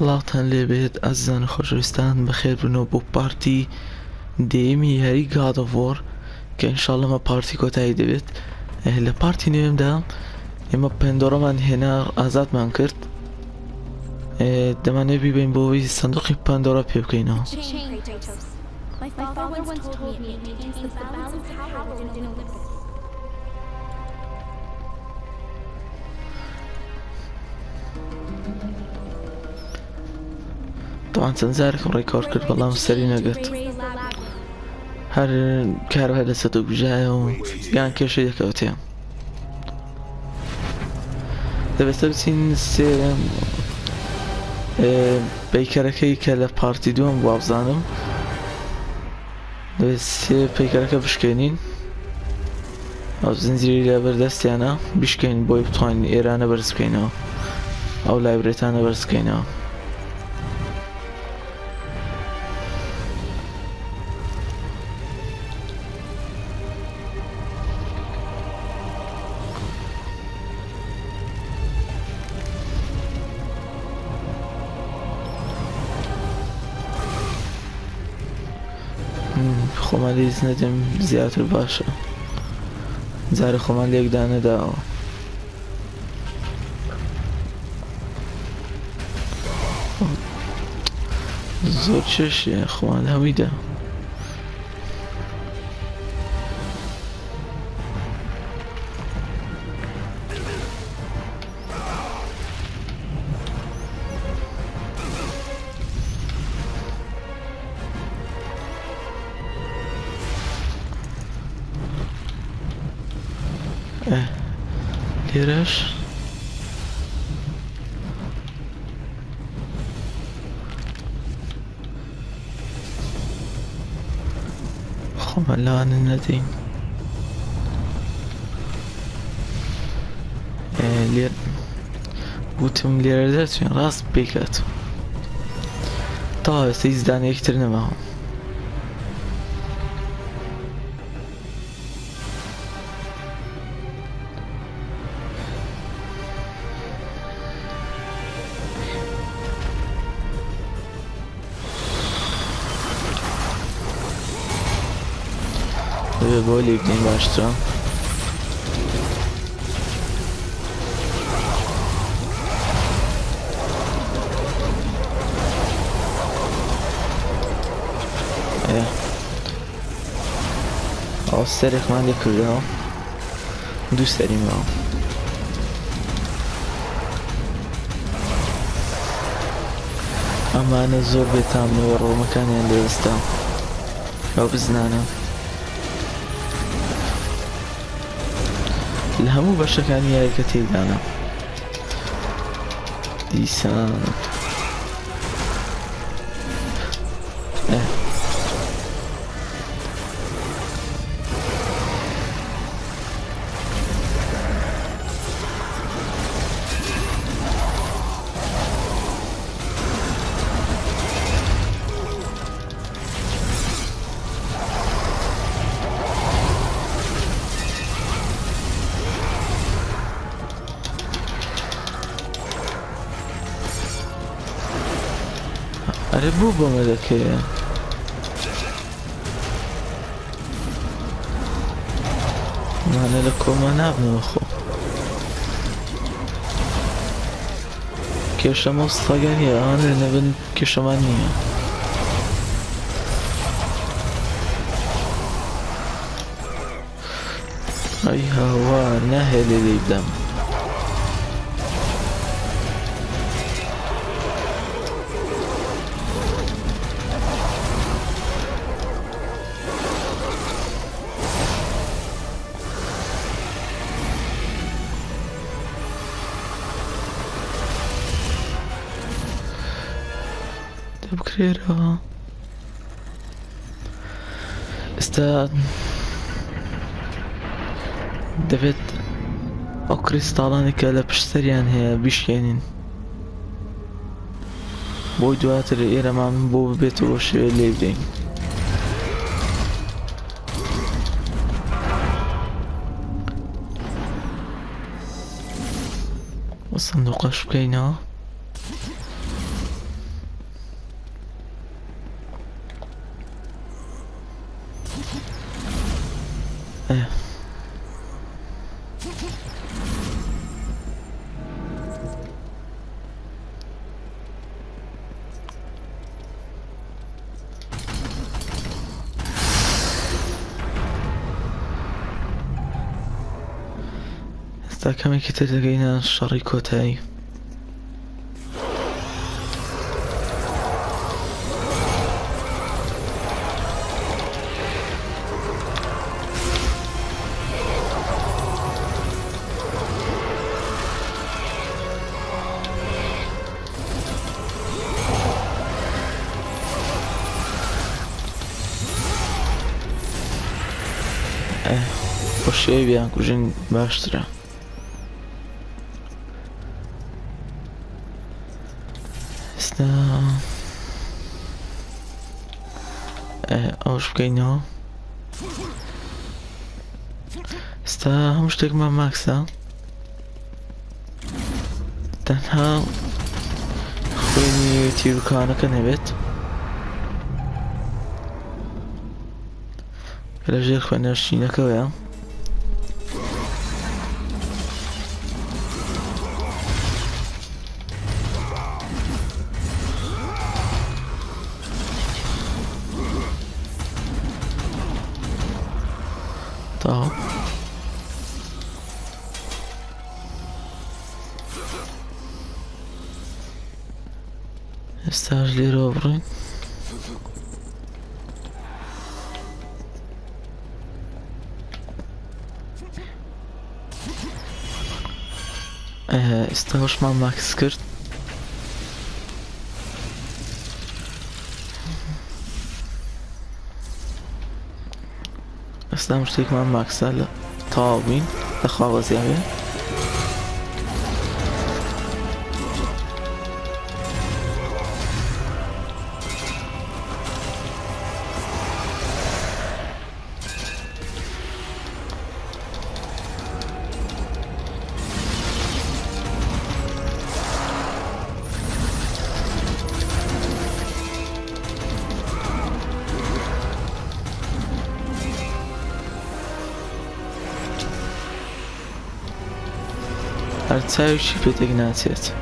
سڵاتان لێبێت ئەزان خۆشەویستان بەخێر بنەوە بۆ پارتی دێمی یاری گاد ئۆف وۆر کە ئینشاڵڵا ئەمە پارتی کۆتایی دەبێت. لە پارتی نوێمدا ئێمە پەندۆرەمان هێنا ئازادمان کرد، دەمانێت بیبین بۆەوەی سندوقی پەندۆرە پێ بکەینەوە. طبعا چەند جارێکم ڕێکۆڕ کرد بەڵام سەری نەگرت، هەر کارەوە لەسەد و بژایە و یان کێشەی دەکەوتێ. دەبێتە بچین سێ پەیکەرەکەی کە لە پارتی دووەم وابزانم، دەبێت سێ پەیکەرەکە بشکێنین، ئەو زنجیری لە بەردەستیانە بشکێن بۆی بتوانین ئێرانە بەرز بکەینەوە، ئەو لایبرێتانە بەرز بکەینەوە. خۆمان لێز نەدەم زیاتر باشە، جارە خۆمان لێکدا نەداوە. زۆر چێشیە خۆمان هەویدا. لێرەش خۆمان لەوانە نەدەین. لێر وتم لێرە دەچوین ڕاست پێکات تا ئێستا هیچ دانەیەکتر نەماوە. بۆ لێ بکەین باشترە. ئەو سەرێکمان لێ کردەوە، دوو سەریمەوە. ئەمانە زۆر بێتامنەوە ڕۆمەکانیان لێوەستا، ئەو بزنانە لە هەموو بەشەکانی یاریەکە تێدانە دیسان. ئەرێ بوو بۆمە دەکەیە مانە لە کۆما نابنەوە. خۆ کێشەمە سەگەریە ئەوانە لە نەبن کێشەمان نییە. ئەی هاوا ناهێ لێ بدەم. بکرێرەوە ئێستا دەبێت ئەو کریستاڵانێکە لە پشتەریان هەیە بیشکێنین بۆی دواتر ئێرەمان بۆ ببێتەوە شوێ لێ بدەین. وە سندوقەش بکەینەوە. ايه استا كمی که تدقینا شاری کتایی باشی بیان کجین باشتره استا اوش بگینو استا همش تک من مکسا تنها خوینی تیرکانه که نبید راجع خوانه شینه که ویم طب استعجلي روبري استهوش مع ماكس كرت استهوش تيك مع ماكس هلا طاوين تخاوز يعني هرتساوي شي في تقناتيت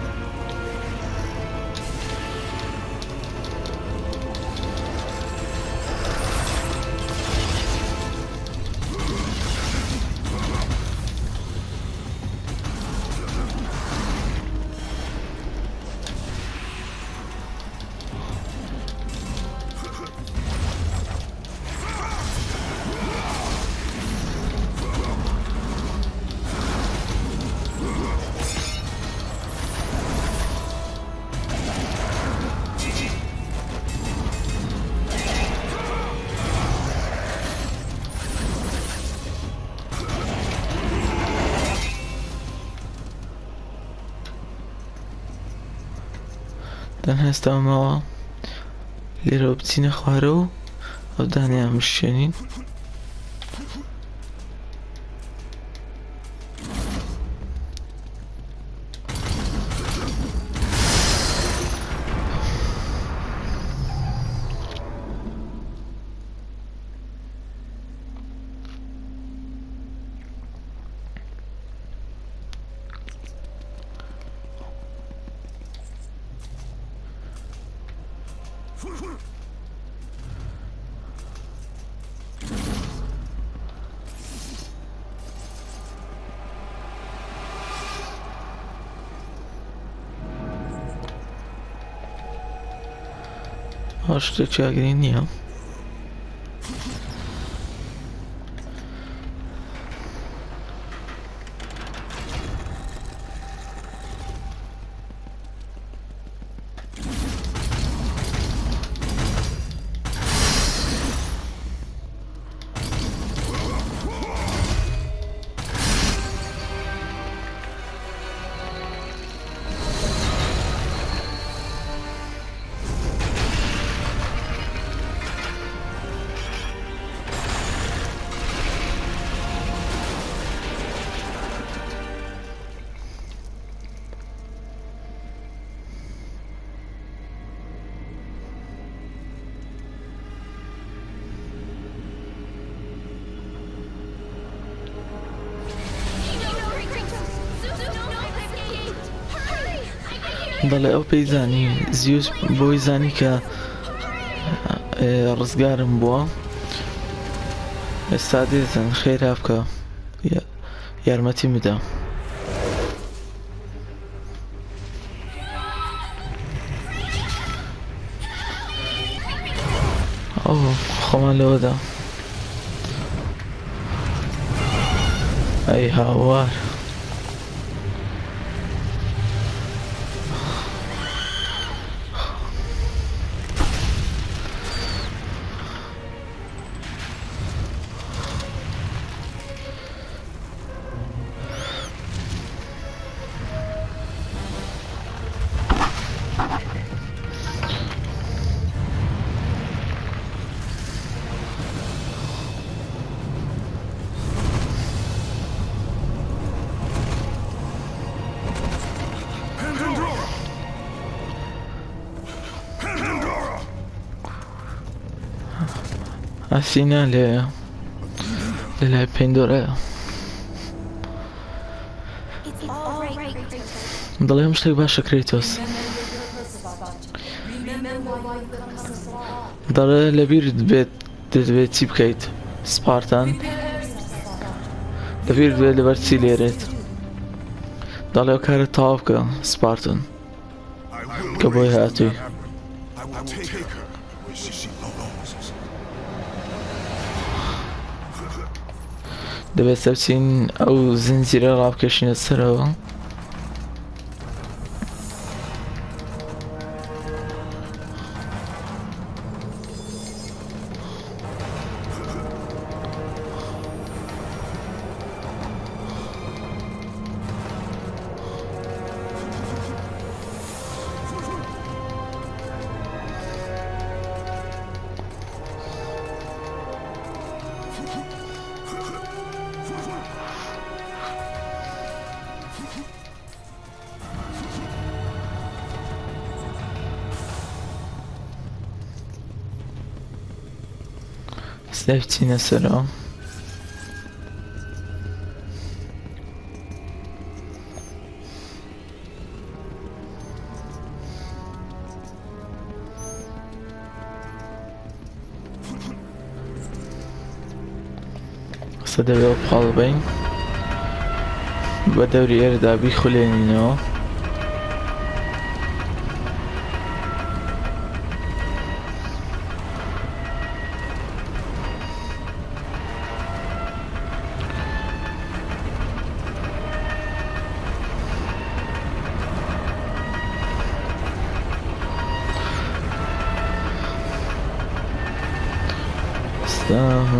تنها استوى ليرو بتسين خوارو او دانيا مشينين Acho que agrinha. دەڵێ ئەو پێیزانی زیوس بۆی زانی کە ڕزگارم بووە ئێستا دێتن خێرا بکە یارمەتی بدە ئەو خۆمان لەوەدا ئەی هاوار ئەسینا لەلای پێندۆرەیە دەڵێ هەم شتێک باشە کرێتۆس دەڵێ لەبیرت بێت دەبێت چی بکەیت سپارتان لەبیرت بێت لەبەر چی لێرێت دەڵێ ئەو کارە تەواو بکە سپارتن کە بۆی هاتووی دەبێت سەرچین ئەو زنجیرە ڕابکەشینە سەرەوە سلای بچینە سەرەوە ئەستا دەبێت پاڵ بین بە دەوری ئێرەدا بیخولێنینەوە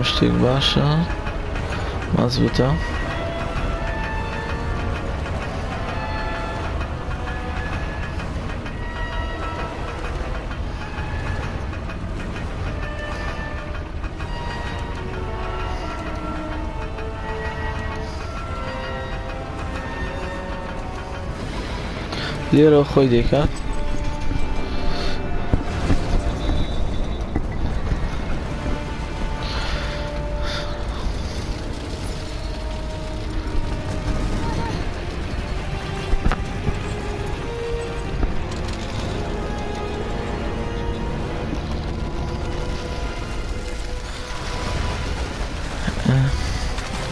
هەموو شتێک باشە مەزبوطە لێرە خۆی دەکات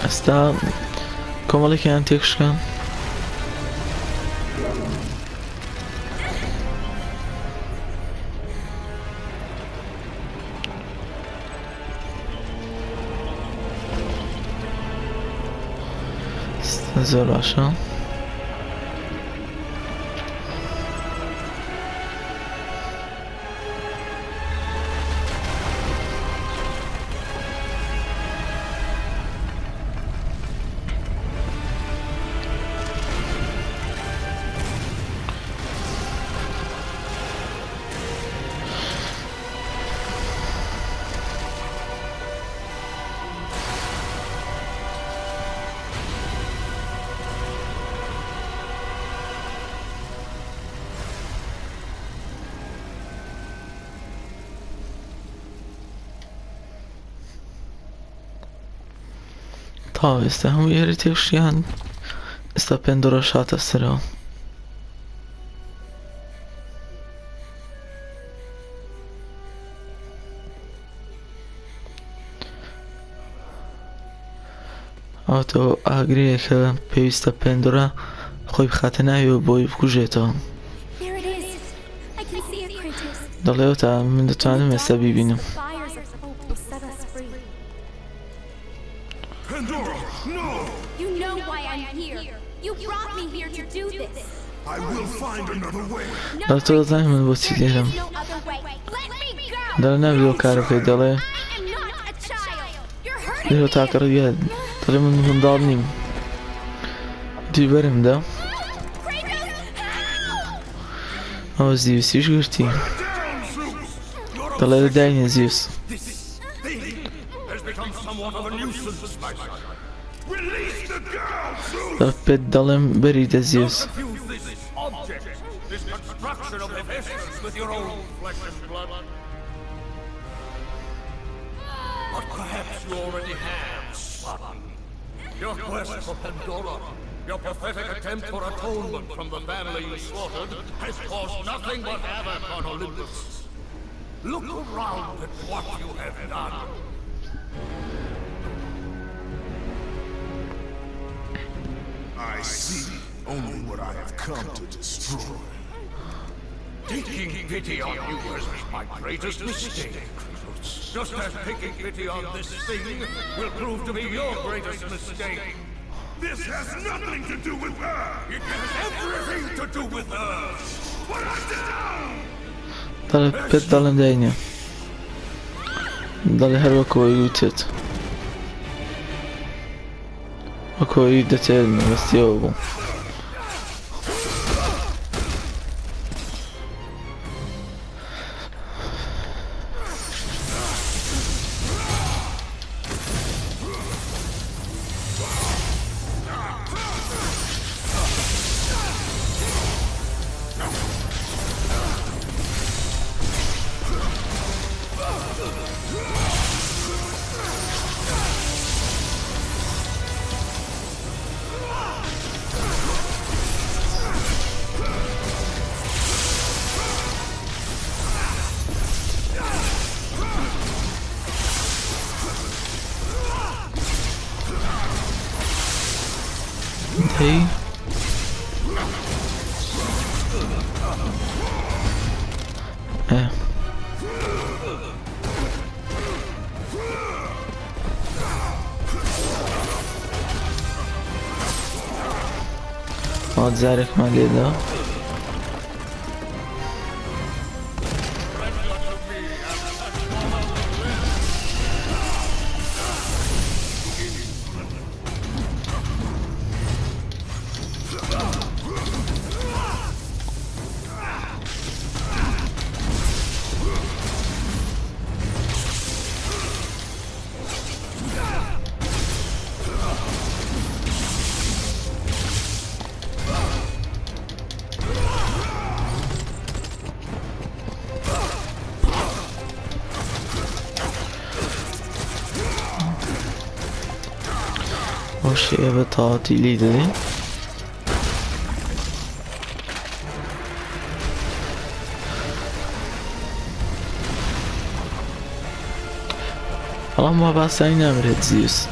ئەستا کۆمەڵێکیان تێکشکان زۆر باشە تا ئێستا هەموو ئێرە تێکشیان ئێستا پێندۆرە شاتە سەرەوە ئەوتۆ ئاگرەیە کە پێویستە پێندۆرا خۆی بخاتە ناویەوە بۆی بکوژێتەوە. دەڵێەوە تا من دەتوانم ئێستا بیبینم. دەڵێ تۆ دەزانی من بۆچی لێرەم. دەڵێ نابێت ئەو کارە بکەیت. دەڵێ لێرە تاکە ڕێگات. دەڵێ من منداڵ نیم. دوی بەرمدا. ئەوە زیوسیش گرتی. دەڵێ داینە زیوس. پێت دەڵێم بەریدە زیوس. But perhaps you already have, Spartan. Your quest for Pandora, your pathetic attempt for atonement from the family you slaughtered, has caused nothing but havoc on Olympus. Look around at what you have done. I see only what I have come to destroy. Taking pity on you was my greatest mistake. Just as taking pity on this thing will prove to be your greatest mistake. This has nothing to do with her! It has everything to do with her! Put her down! دەڵێ پێت دەڵێم داینە. دەڵێ هەر وەکەوەی وتێت. وەکەوەی دەتێت وەستیەوە بوو. Hey. زارك ما ليدا وشي بطاطي ليدلي والله ما باساي نامرت زيوس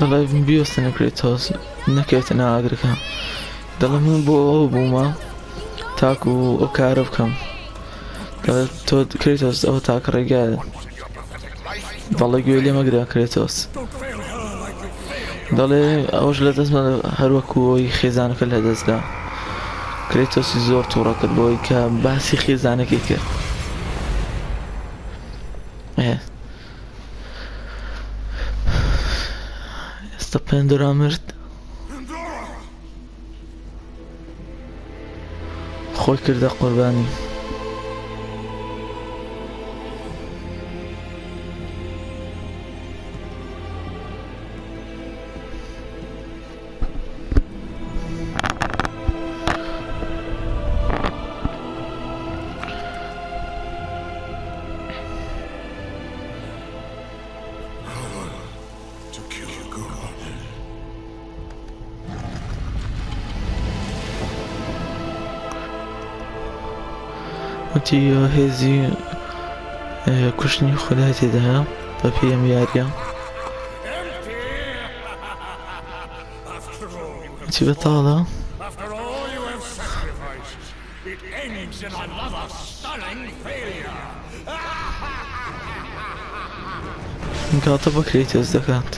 دەڵێ بیوەستنە کرێتۆس نەکەوێتە ناو ئاگرەکە دەڵێ من بۆ ئەوە بوومە تاکو ئەو کارە بکەم دەڵێ تۆ کرێتۆس ئەوە تاکە ڕێگایە دەڵێ گوێ لێ مەگرە کرێتۆس دەڵێ ئەوەش لە دەستمە هەروەکو ئەوی خێزانەکە لە دەستدا کرێتۆسی زۆر تووڕە کرد بۆی کە باسی خێزانەکەی کرد ئێستا پێندۆرا مرد خۆی کردە قوربانی وتی هێزی کوشتنی خودای تێدایە بە پێم یاریە After all you have چی بەتاڵە After all you have sacrificed, it ends in another stunning failure. گاتە بەکرێت هێز دەکات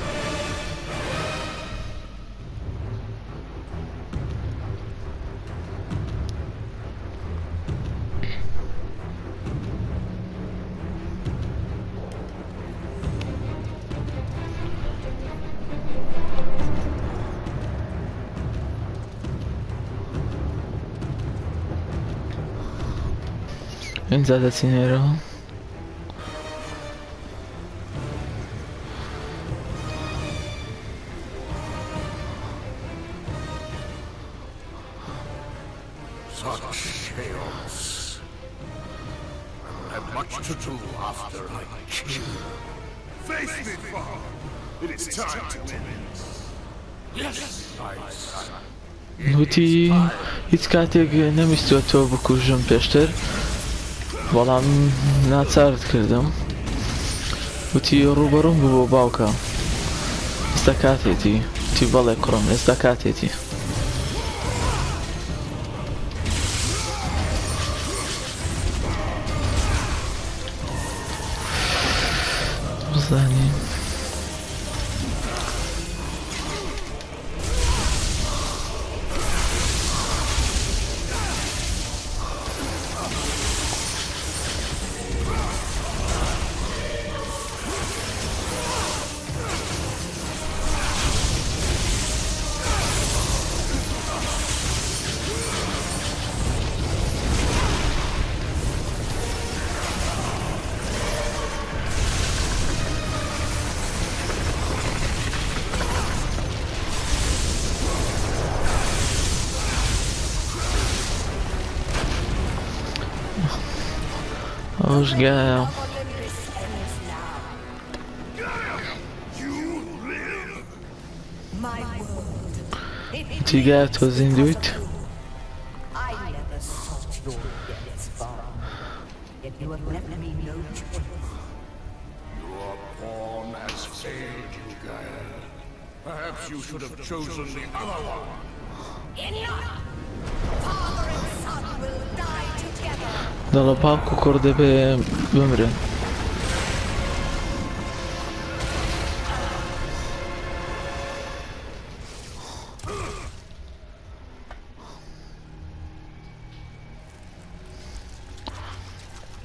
اینجا دەچینێرەوە Such chaos. I will have much to do after I kill. Face me, father. It is time to end. Yes, my son. وتی هیچ کاتێک نەمیستوە تۆ بکوژم پێشتر بەڵام ناچارت کردم وتی ڕوبەڕوم بوو بۆ باوکە ئێستا کاتێتی تی بەڵێ کوڕم ئێستا کاتێتی بزانین ئەوش گایە Olympus ends now. My world. It وتی گایە تۆ زیندویت I never sought your death far. Yet you have left me no choice. Your pawn has failed you, Gaia. Perhaps you should have chosen the other one. Enough! Father and son will die together. دەڵە باوک و کوڕ دەبێ بمرن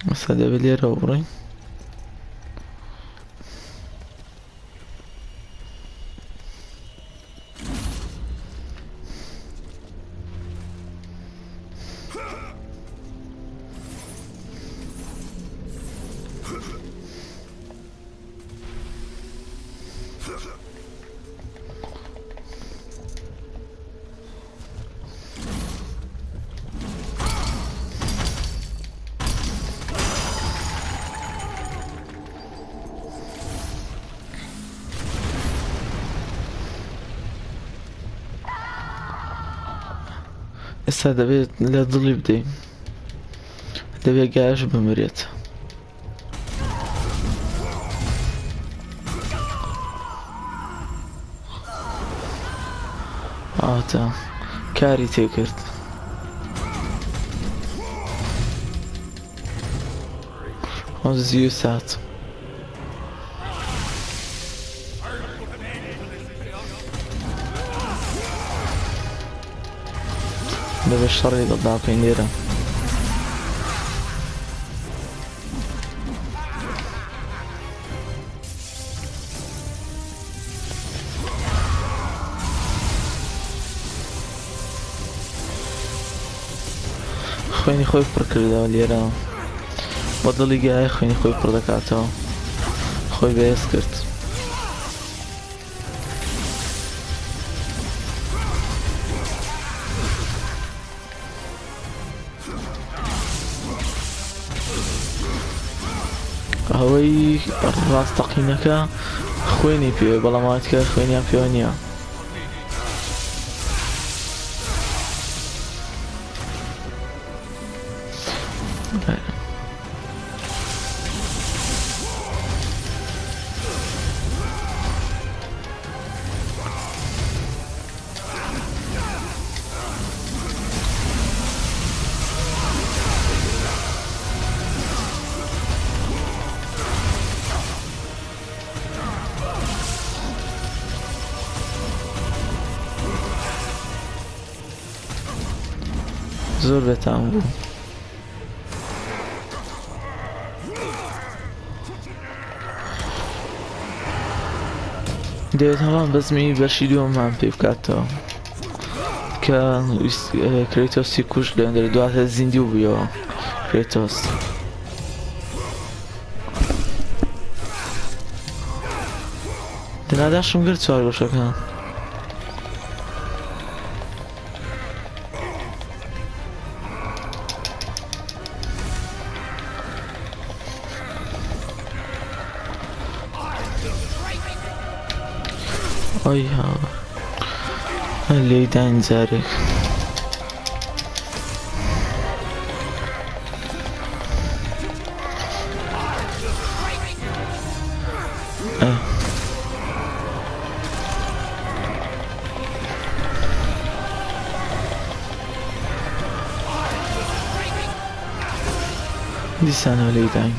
ئێستا دەبێت لێرەوە بڕۆین ئێستا دەبێت لە دڵی بدەین دەبێت گایش بمرێت ئاتە کاری تێکرد ئەو زیو سات دەبێت شەڕی دڵداکەین لێرە خوێنی خۆی پڕ کردەوە لێرە بە دڵی گایە خوێنی خۆی پڕ دەکاتەوە خۆی بەهێز کرد ئەوەی ڕاستەقینەکە خوێنی پێ بەڵاماتکە خوێنیان پێوە نییە زۆر بێتام بوو. دەوێت هەڵام بەزمی بەشی دووەممان پێ بکاتەوە کە کرێتۆسی کوش لەوێندە دواتە زیندی و بوویەوە کرێتۆس. دەناداشم گرت چوار گۆشەکان. ئۆی هاوە لێی داین جارێک. دیسانەوە لێی داین.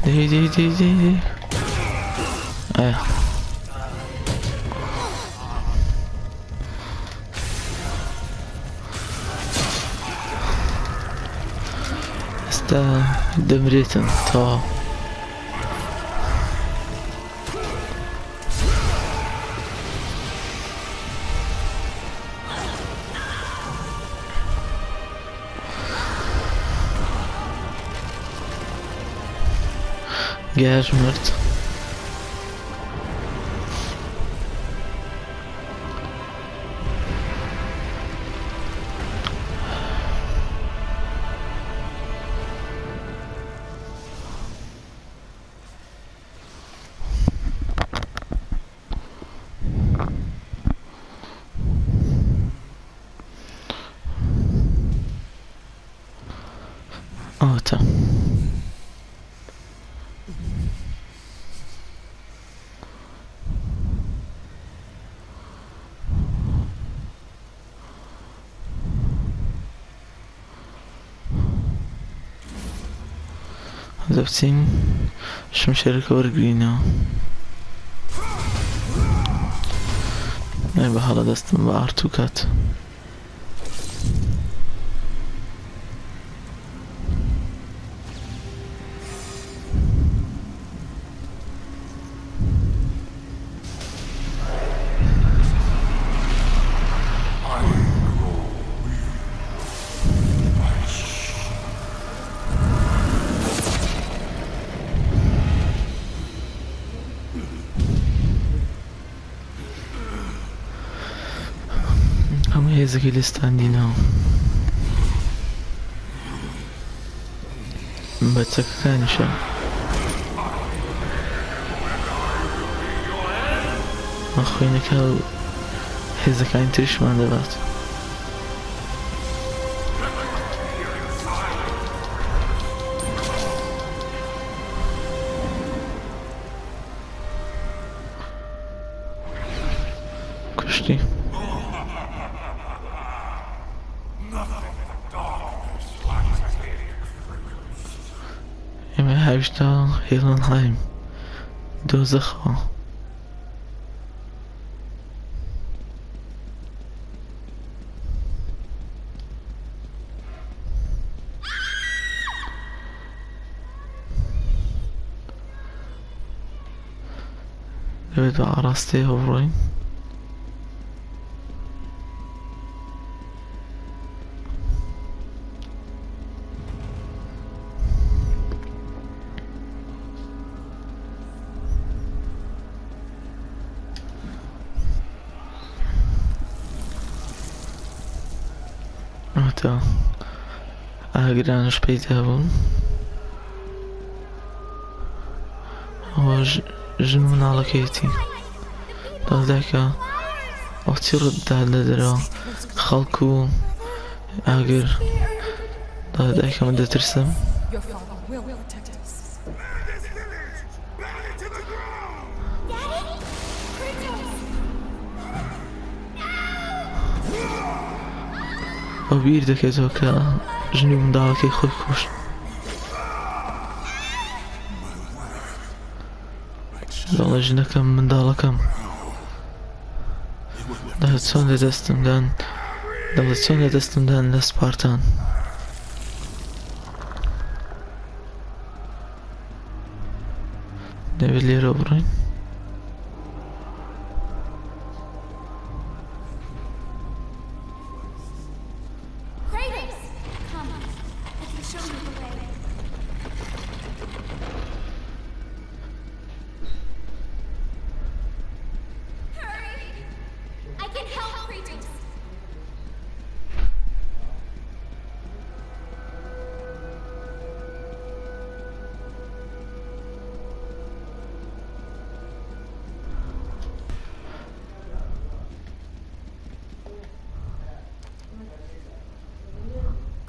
دی ئێستا دەمرێتن تەواو. گەش مرد. ئەوەتە دەبچین شمشێرەکە وەرگرینەوە. بە هەڵە دەستم بە ئارتوو کات. هەموو هێزەکەی لێستاندینەوە. بە چەکەکانیشە خوێنەکە و هێزەکانی تریشمان دەبات. کوشتی ئێمە هاویشتا هێڵەنهایم دۆزەخەوە. دەبێت بە ئاراستەیەوە بڕۆین. ئەوەتە ئاگرانش پەیدا بوون. ئەوە ژن مناڵەکەیەتی دەڵداکە ئەوچی ڕەتدا لە دەرەوە خەڵکو و ئاگر دەڵداکە من دەترسم Your father will protect us. ئەو بیر دەکەێتەوە کە ژنی منداڵەکەی خۆی کوشت دەڵێ ژنەکەم منداڵەکەم دەڵێت چۆن لە دەستمدان دەڵێت چۆن لە دەستمدان لە سپارتان دەبێت لێرە بڕۆین Kratos! Come, I can show you the way. Hurry! I can help Kratos!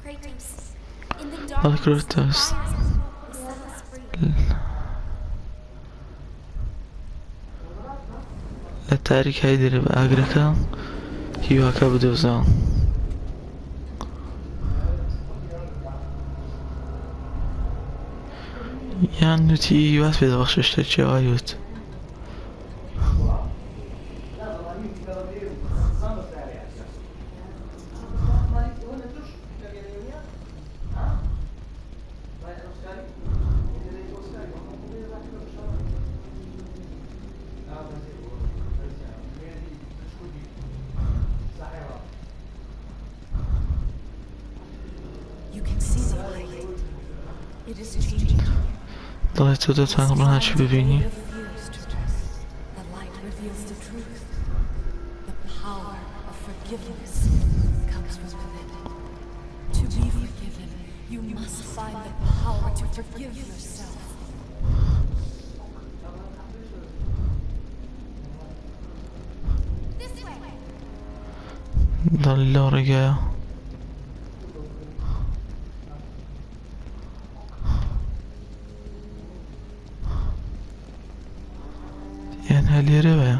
Kratos, in the darkness, Kratos. fires will set us free. لە تاریکای دەرە بە ئاگرەکە هیواکە بدۆزەوە یان نوتی هیوات پێ دەبەخشە شتێکی وای وت You can see the light. It is changing. دەڵێت تۆ دەتوانێت ڕۆناچی ببینی Refuse to trust. The light reveals the truth. The power of forgiveness comes from within. To be forgiven, you must find the power to forgive yourself. This way! دەڵی لەو ڕێگایە یان هە لێرەوەیە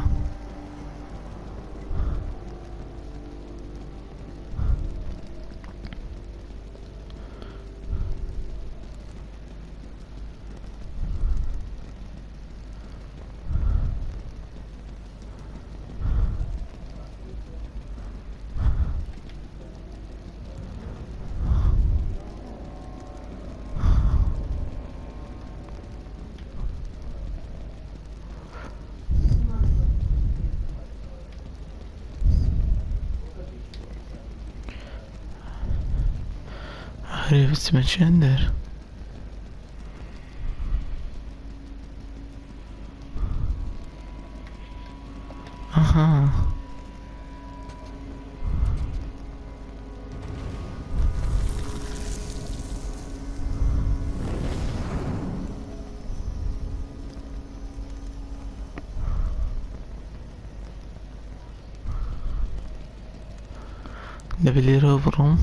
هەرێ بچمە چێن دەر ئەها دەبێت لێرەوە بڕۆم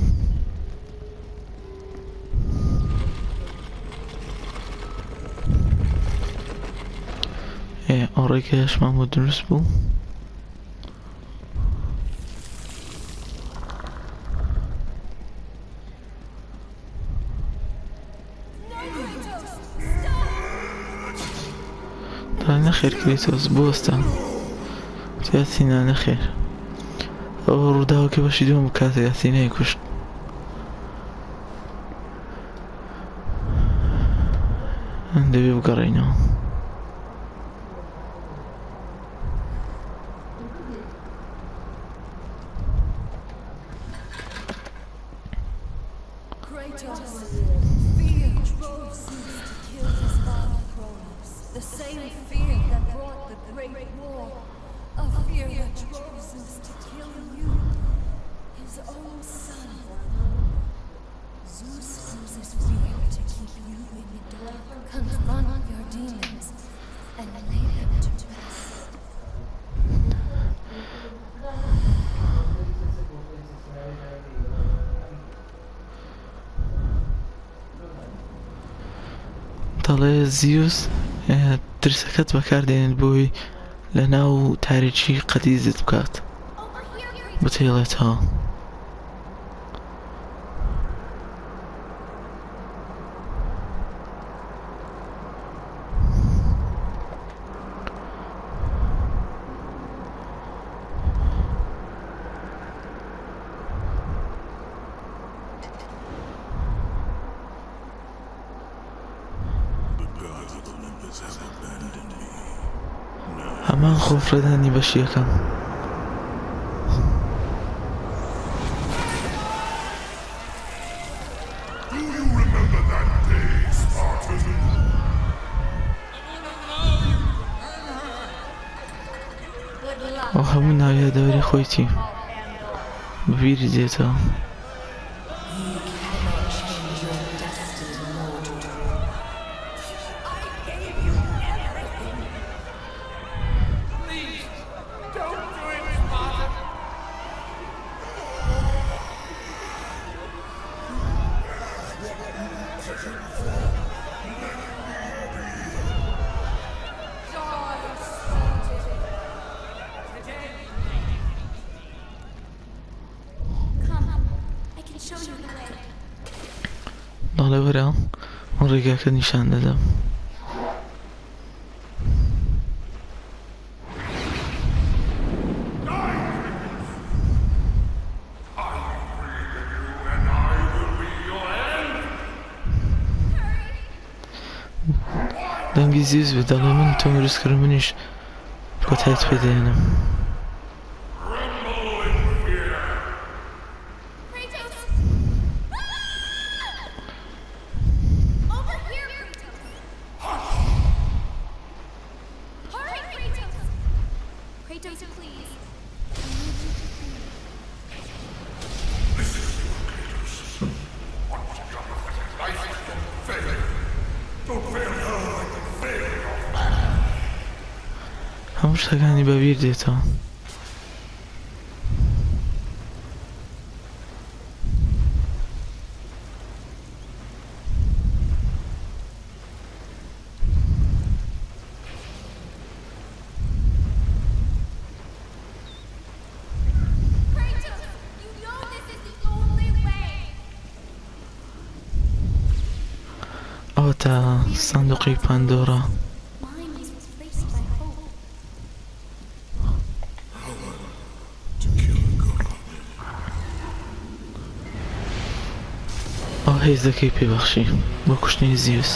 ئەو ڕێگەیەشمان بۆ دروست بوو دەڵێ نەخێر کریتۆس بۆستە یاسینا نەخێر ئەو ڕووداوەکە بەشی دووەم بکاتە یاسینای کوشت دەبێ بگەڕێینەوە Kratos, fear drove Zeus to kill his father Kronos. The same fear that brought the great war. A fear that drove Zeus to kill you, his own son. Zeus uses fear to keep you in the dark. Confront your demons دەڵێ زیوس ترسەکەت بەکاردێنێت بۆی لە ناو تاریکی قەدیزت بکات بتێڵێتەوە. هەمان خۆفرەدانی بەشی یەکەم. ئەو هەموو ناویە دەوری خۆیتی ببیری دێتەوە. دەڵێ وەرە ئەم ڕێگاکە نیشان دەدەم. دەنگی زیوز بێت دەڵێ من تۆ دروستکردم منیش کۆتایت پێدێنم. Kratos, please. هەموو شتەکانی بەبیر دێتەوە. Kratos, you know this is the only way. ئەوە تا سندوقی پاندۆرا. Mine is replaced by hope. ئەو هەیز دەکەی پێبەخشی بۆ کوشتنی زیوس.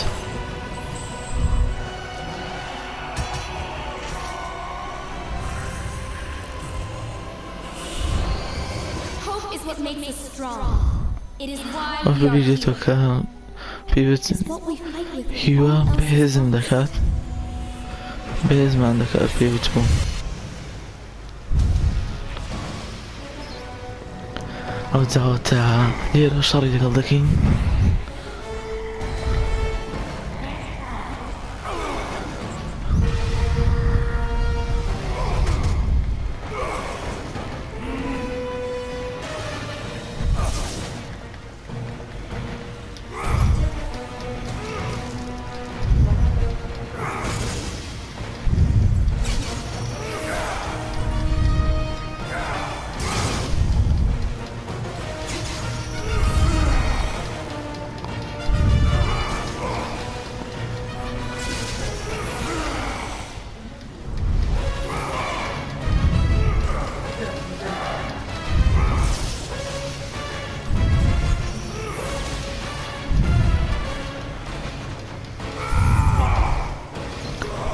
Hope is what makes us strong. It is why ئەو we are بەبیر دێتەوە here. کە پێوت It's what we fight with. هیوا No one else بەهێزم does. دەکات بەهێزمان دەکات پێوت بوو. ئەو جاوە تا لێرە شەڕی لەگەڵ دەکەین.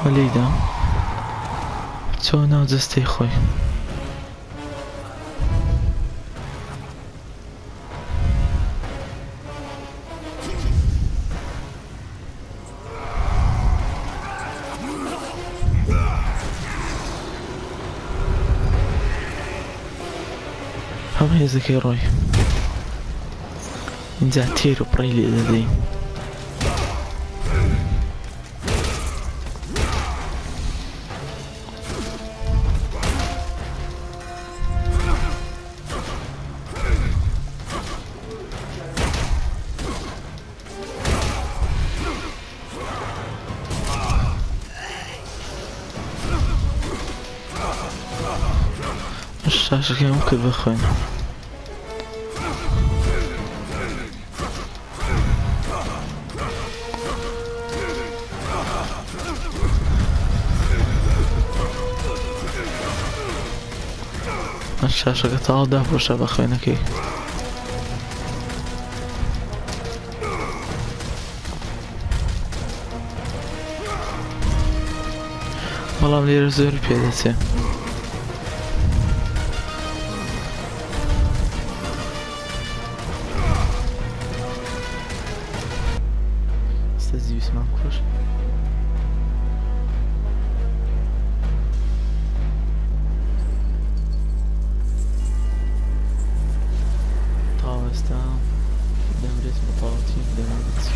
وەلیدا چۆ ناو جەستەی خۆی. هەم هێزەکەی ڕۆی اینجا تێر و پڕی لێ دەدەین. الشاشة كي ممكن بخوين الشاشة قطعة بوشة بخوينكي والله ليرة زور بيدتي استاذ يسمع كوش طاوستا دمرت بطاطي دمرت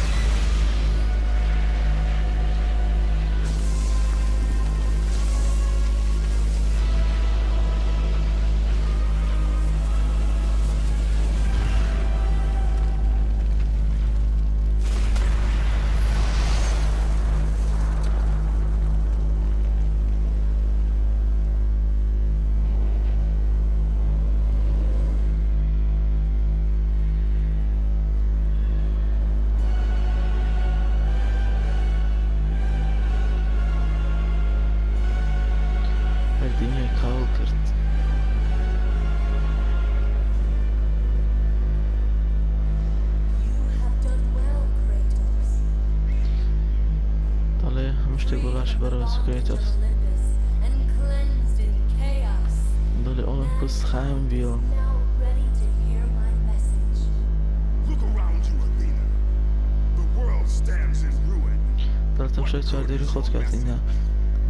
الدنيا كالكرت You have done well, Kratos. طالع مش تقولاش برا سكريتوس Olympus and cleansed in chaos. ضل أولمبوس خام بيو Now ready to hear my message. Look around you, Athena. The world stands in ruin. ضل تمشي تعديري خود كاتينا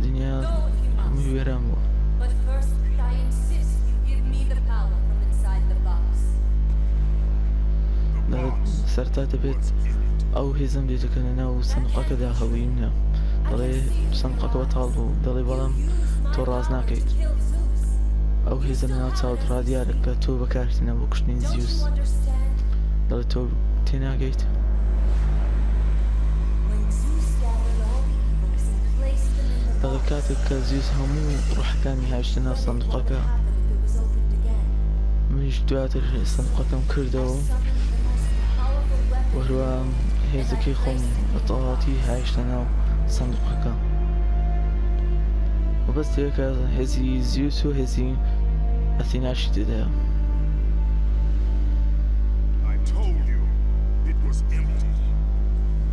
دنيا Go if you must. مي بيرامو But first, I insist you give me the power from inside the box. ضل سرتات بيت أو هزم دي تكننا وسنقك دا هوينا ضل سنقك بطالبو ضل بلام تو رازناكيت Kill Zeus. أو هزمنا تصاد راديارك تو بكارتنا بوكشنين Don't زيوس you understand? ضل تو تناقيت When Zeus gathered all the evils and placed them in the ضل box, كاتك زيوس همو روح كامي هاشتنا صندوقك what would happen if it was opened again? من جدوات صندوقك كردو Summoned the most powerful weapon. وهو هزكي خم بطاطي هاشتنا صندوقك وبس هيك هزي زيوس وهزي أثينا شديدة I told you it was empty.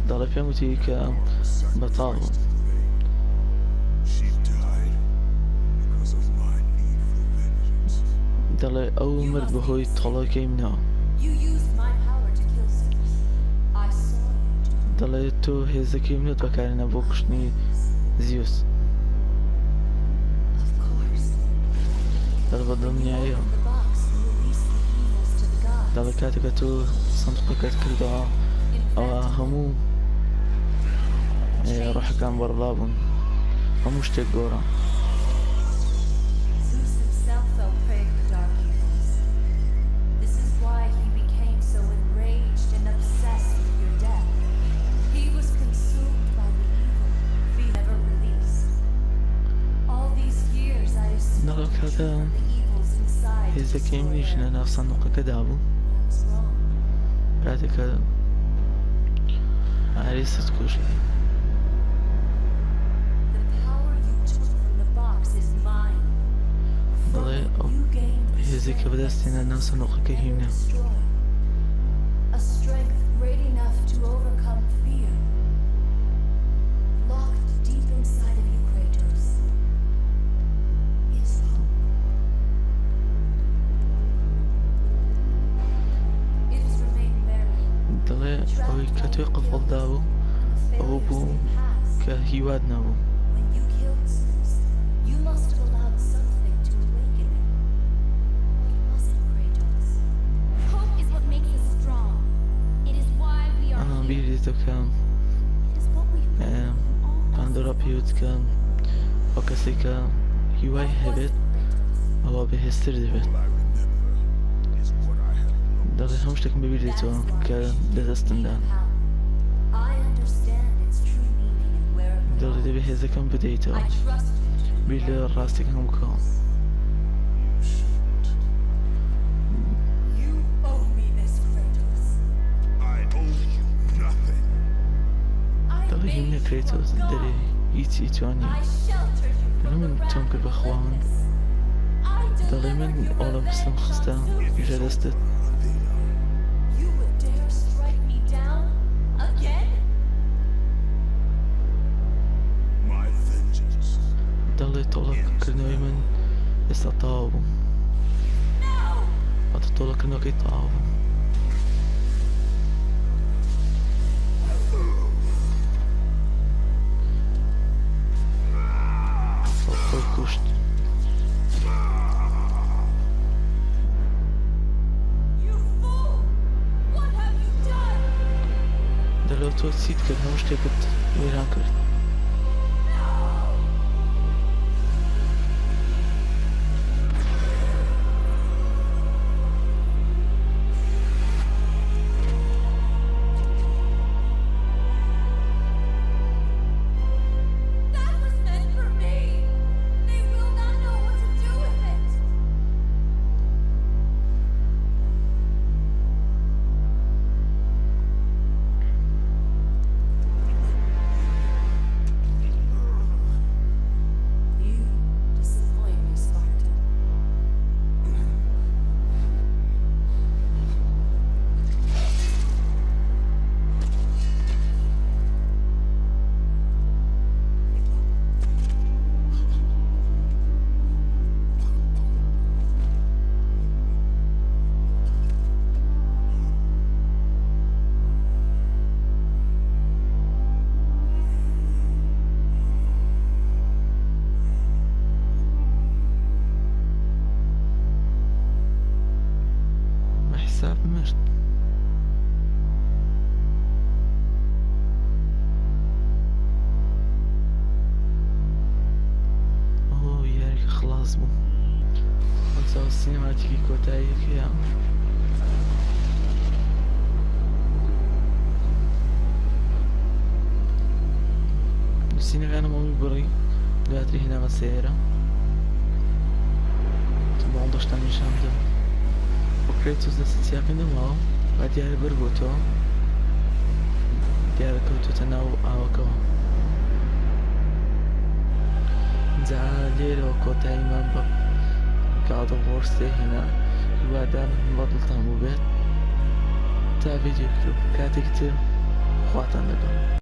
ضل بيموتي بطال Sacrificed in vain. She died because of my need for vengeance. ضل أو مرد بهوي طلاقي منا You used my power to kill Zeus. I saw you. ضل تو هزكي منوت بكارنا بوكشني زيوس Of course. ضل بضمني Open عليهم the box and release the evils to the gods. ضل كاتك تو صندوقك كردو In أو fact, همو روح كان برلابون همو شتيك قورا Zeus himself fell prey to the dark evils. This is why he became so enraged and obsessed with your death. He was consumed by the evil he never released. All these years I assumed ضل the truth كاتا of the evils inside to هزكي destroy منيشنا them. ناف صندوقك دابو I was wrong. بعدك عريسة كوشني The power you took from the box is mine. From ضل it you gained the هزكي strength بدستنا ناف صندوقك never هنا destroy. A strength great enough to overcome fear. Locked deep inside of you, Kratos, is hope. It has remained buried, ضل أوي كاتو يقف دابو the أو failures بو of the past. كهيواد نابو When you killed Zeus, you must have allowed something to awaken him. What was it, Kratos? Hope is what makes us strong. It is why we are أنا here. بيريتو كان It is what we've learned from all باندورا بيوت كان وكسي كان هواي هبت أو بهستر دبت All I remember is what I have known. ضل همشتك ببيريتو كدستن دان I understand its true meaning and where it ضل belongs. دبي هزا كان بديتو I trust you to بيلي راستك هم كان You should كريتوس دري هیچی توانی I sheltered you منو from the من wrath تونكر of بخوان Olympus. I دلي delivered من you أولمبس from the خستا hands of جلست You would dare strike me down again? My vengeance. دلي طولك كرنوي من استطاعوا No! بعد طولك كرنو كي طاعوا فوق كشت You fool! What have you done? دلو تو سيد كرد همش تكت ويران كرد That was meant for me! They will not know what to do with it! You disappoint me, Spartan. بحساب مرد اوه يارك خلاص بو خلصة السينماتيكي كوتايك يا السينما أنا مامي بري قادري هنا مسيرة تبغى داشتني شامدة وكريتوس دست سيابين دماغ و دیار برگوتو دیار کەوتوتە ناو ئاوەکەوە جا لێرەوە کۆتاییمان بە God of War 3 هێنا هیوادارم بەدڵتان بوو بێت تا ڤیدیۆ کاتێک تر خواتان لەگەڵ